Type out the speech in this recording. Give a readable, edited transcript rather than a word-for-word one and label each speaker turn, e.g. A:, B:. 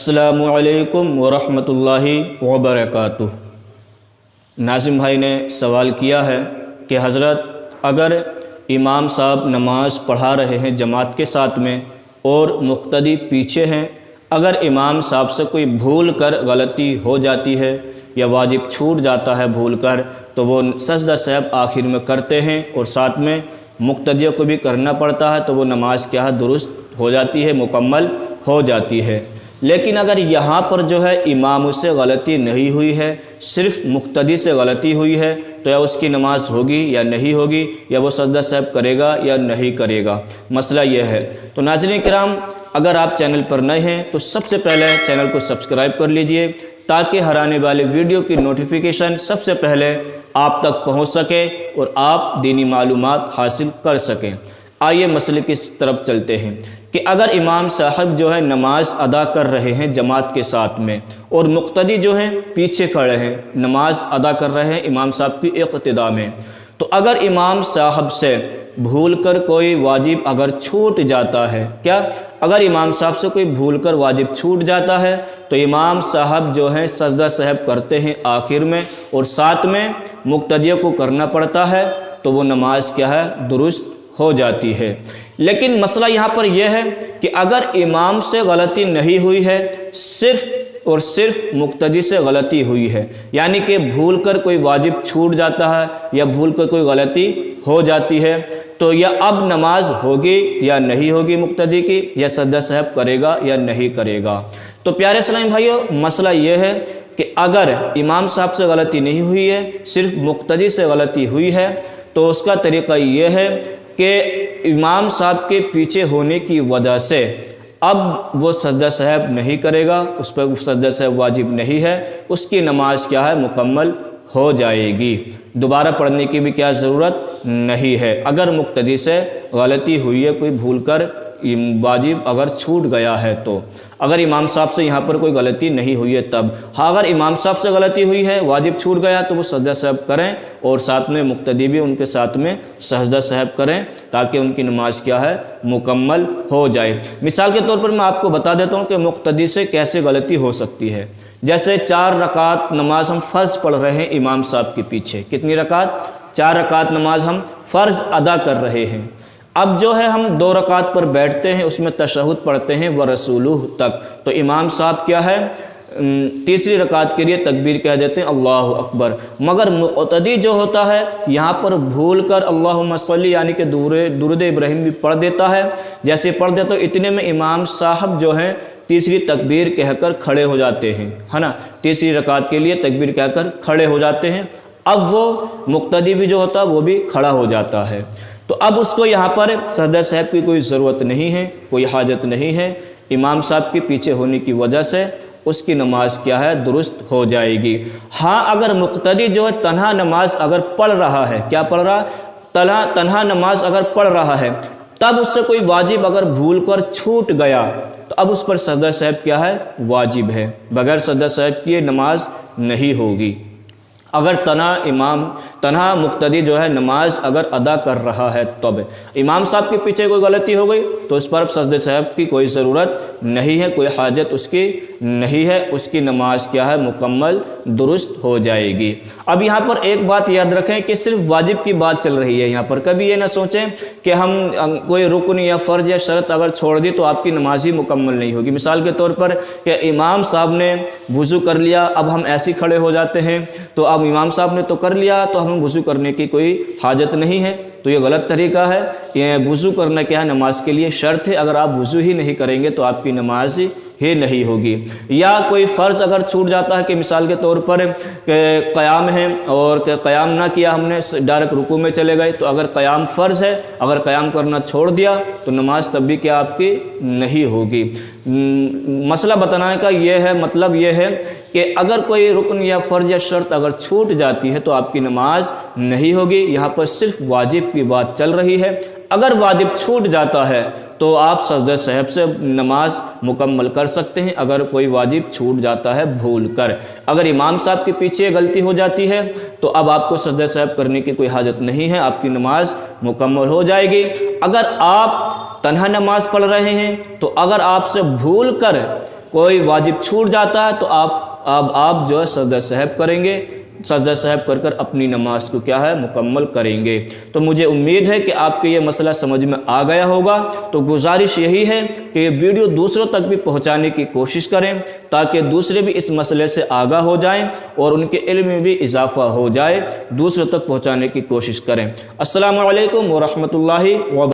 A: السلام علیکم ورحمۃ اللہ وبرکاتہ۔ ناظم بھائی نے سوال کیا ہے کہ حضرت اگر امام صاحب نماز پڑھا رہے ہیں جماعت کے ساتھ میں اور مقتدی پیچھے ہیں، اگر امام صاحب سے کوئی بھول کر غلطی ہو جاتی ہے یا واجب چھوٹ جاتا ہے بھول کر، تو وہ سجدہ سہو آخر میں کرتے ہیں اور ساتھ میں مقتدیوں کو بھی کرنا پڑتا ہے، تو وہ نماز کیا ہے درست ہو جاتی ہے، مکمل ہو جاتی ہے۔ لیکن اگر یہاں پر جو ہے امام سے غلطی نہیں ہوئی ہے، صرف مقتدی سے غلطی ہوئی ہے، تو یا اس کی نماز ہوگی یا نہیں ہوگی، یا وہ سجدہ سہو کرے گا یا نہیں کرے گا، مسئلہ یہ ہے۔ تو ناظرین کرام، اگر آپ چینل پر نئے ہیں تو سب سے پہلے چینل کو سبسکرائب کر لیجئے تاکہ ہر آنے والے ویڈیو کی نوٹیفیکیشن سب سے پہلے آپ تک پہنچ سکے اور آپ دینی معلومات حاصل کر سکیں۔ آئیے مسئلے کی طرف چلتے ہیں کہ اگر امام صاحب جو ہے نماز ادا کر رہے ہیں جماعت کے ساتھ میں اور مقتدی جو ہیں پیچھے کھڑے ہیں، نماز ادا کر رہے ہیں امام صاحب کی اقتداء میں، تو اگر امام صاحب سے بھول کر کوئی واجب اگر چھوٹ جاتا ہے، کیا اگر امام صاحب سے کوئی بھول کر واجب چھوٹ جاتا ہے تو امام صاحب جو ہیں سجدہ سہو کرتے ہیں آخر میں اور ساتھ میں مقتدیوں کو کرنا پڑتا ہے، تو وہ نماز کیا ہے درست ہو جاتی ہے۔ لیکن مسئلہ یہاں پر یہ ہے کہ اگر امام سے غلطی نہیں ہوئی ہے، صرف اور صرف مقتدی سے غلطی ہوئی ہے، یعنی کہ بھول کر کوئی واجب چھوٹ جاتا ہے یا بھول کر کوئی غلطی ہو جاتی ہے، تو یا اب نماز ہوگی یا نہیں ہوگی مقتدی کی، یا سجدہ سہو کرے گا یا نہیں کرے گا۔ تو پیارے اسلامی بھائیو، مسئلہ یہ ہے کہ اگر امام صاحب سے غلطی نہیں ہوئی ہے، صرف مقتدی سے غلطی ہوئی ہے، تو اس کا طریقہ یہ ہے کہ امام صاحب کے پیچھے ہونے کی وجہ سے اب وہ سجدہ سہو نہیں کرے گا، اس پر سجدہ سہو واجب نہیں ہے، اس کی نماز کیا ہے مکمل ہو جائے گی، دوبارہ پڑھنے کی بھی کیا ضرورت نہیں ہے۔ اگر مقتدی سے غلطی ہوئی ہے، کوئی بھول کر واجب اگر چھوٹ گیا ہے، تو اگر امام صاحب سے یہاں پر کوئی غلطی نہیں ہوئی ہے تب، ہاں اگر امام صاحب سے غلطی ہوئی ہے، واجب چھوٹ گیا، تو وہ سجدہ سہو کریں اور ساتھ میں مقتدی بھی ان کے ساتھ میں سجدہ سہو کریں تاکہ ان کی نماز کیا ہے مکمل ہو جائے۔ مثال کے طور پر میں آپ کو بتا دیتا ہوں کہ مقتدی سے کیسے غلطی ہو سکتی ہے۔ جیسے 4 رکعت نماز ہم فرض پڑھ رہے ہیں امام صاحب کے پیچھے، کتنی رکعت؟ 4 رکعت نماز ہم فرض ادا کر رہے ہیں۔ اب جو ہے ہم 2 رکعت پر بیٹھتے ہیں، اس میں تشہد پڑھتے ہیں وَرَسُولُهُ تک، تو امام صاحب کیا ہے تیسری رکعت کے لیے تکبیر کہہ دیتے ہیں اللہ اکبر، مگر مقتدی جو ہوتا ہے یہاں پر بھول کر اللہم صلی یعنی کہ درود ابراہیم بھی پڑھ دیتا ہے، جیسے پڑھ دیتا تو اتنے میں امام صاحب جو ہیں تیسری تکبیر کہہ کر کھڑے ہو جاتے ہیں، ہے نا، تیسری رکعت کے لیے تکبیر کہہ کر کھڑے ہو جاتے ہیں۔ اب وہ مقتدی بھی جو ہوتا ہے وہ بھی کھڑا ہو جاتا ہے، تو اب اس کو یہاں پر سجدہ سہو کی کوئی ضرورت نہیں ہے، کوئی حاجت نہیں ہے، امام صاحب کے پیچھے ہونے کی وجہ سے اس کی نماز کیا ہے درست ہو جائے گی۔ ہاں اگر مقتدی جو ہے تنہا نماز اگر پڑھ رہا ہے، کیا پڑھ رہا ہے؟ تنہا نماز اگر پڑھ رہا ہے، تب اس سے کوئی واجب اگر بھول کر چھوٹ گیا تو اب اس پر سجدہ سہو کیا ہے واجب ہے، بغیر سجدہ سہو کیے نماز نہیں ہوگی۔ اگر تنہا مقتدی جو ہے نماز اگر ادا کر رہا ہے، تب امام صاحب کے پیچھے کوئی غلطی ہو گئی تو اس پر سجدہ سہو کی کوئی ضرورت نہیں ہے، کوئی حاجت اس کی نہیں ہے، اس کی نماز کیا ہے مکمل درست ہو جائے گی۔ اب یہاں پر ایک بات یاد رکھیں کہ صرف واجب کی بات چل رہی ہے، یہاں پر کبھی یہ نہ سوچیں کہ ہم کوئی رکن یا فرض یا شرط اگر چھوڑ دی تو آپ کی نماز ہی مکمل نہیں ہوگی۔ مثال کے طور پر کہ امام صاحب نے وضو کر لیا، اب ہم ایسے کھڑے ہو جاتے ہیں، تو اب امام صاحب نے تو کر لیا تو ہمیں وضو کرنے کی کوئی حاجت نہیں ہے، تو یہ غلط طریقہ ہے۔ یہ وضو کرنا کیا ہے نماز کے لیے شرط ہے، اگر آپ وضو ہی نہیں کریں گے تو آپ کی نماز ہی نہیں ہوگی۔ یا کوئی فرض اگر چھوٹ جاتا ہے کہ مثال کے طور پر کہ قیام ہے اور کہ قیام نہ کیا، ہم نے ڈائریکٹ رکوع میں چلے گئے، تو اگر قیام فرض ہے، اگر قیام کرنا چھوڑ دیا تو نماز تب بھی کیا آپ کی نہیں ہوگی۔ مسئلہ بتانے کا یہ ہے، مطلب یہ ہے کہ اگر کوئی رکن یا فرض یا شرط اگر چھوٹ جاتی ہے تو آپ کی نماز نہیں ہوگی۔ یہاں پر صرف واجب کی بات چل رہی ہے، اگر واجب چھوٹ جاتا ہے تو آپ سجدہ سہو سے نماز مکمل کر سکتے ہیں، اگر کوئی واجب چھوٹ جاتا ہے بھول کر۔ اگر امام صاحب کے پیچھے غلطی ہو جاتی ہے تو اب آپ کو سجدہ سہو کرنے کی کوئی حاجت نہیں ہے، آپ کی نماز مکمل ہو جائے گی۔ اگر آپ تنہا نماز پڑھ رہے ہیں تو اگر آپ سے بھول کر کوئی واجب چھوٹ جاتا ہے تو آپ جو ہے سجدہ سہو کریں گے، سجدہ سہو کر کر اپنی نماز کو کیا ہے مکمل کریں گے۔ تو مجھے امید ہے کہ آپ کے یہ مسئلہ سمجھ میں آ گیا ہوگا۔ تو گزارش یہی ہے کہ یہ ویڈیو دوسروں تک بھی پہنچانے کی کوشش کریں تاکہ دوسرے بھی اس مسئلے سے آگاہ ہو جائیں اور ان کے علم میں بھی اضافہ ہو جائے، دوسروں تک پہنچانے کی کوشش کریں۔ السلام علیکم ورحمۃ اللہ وبرکاتہ۔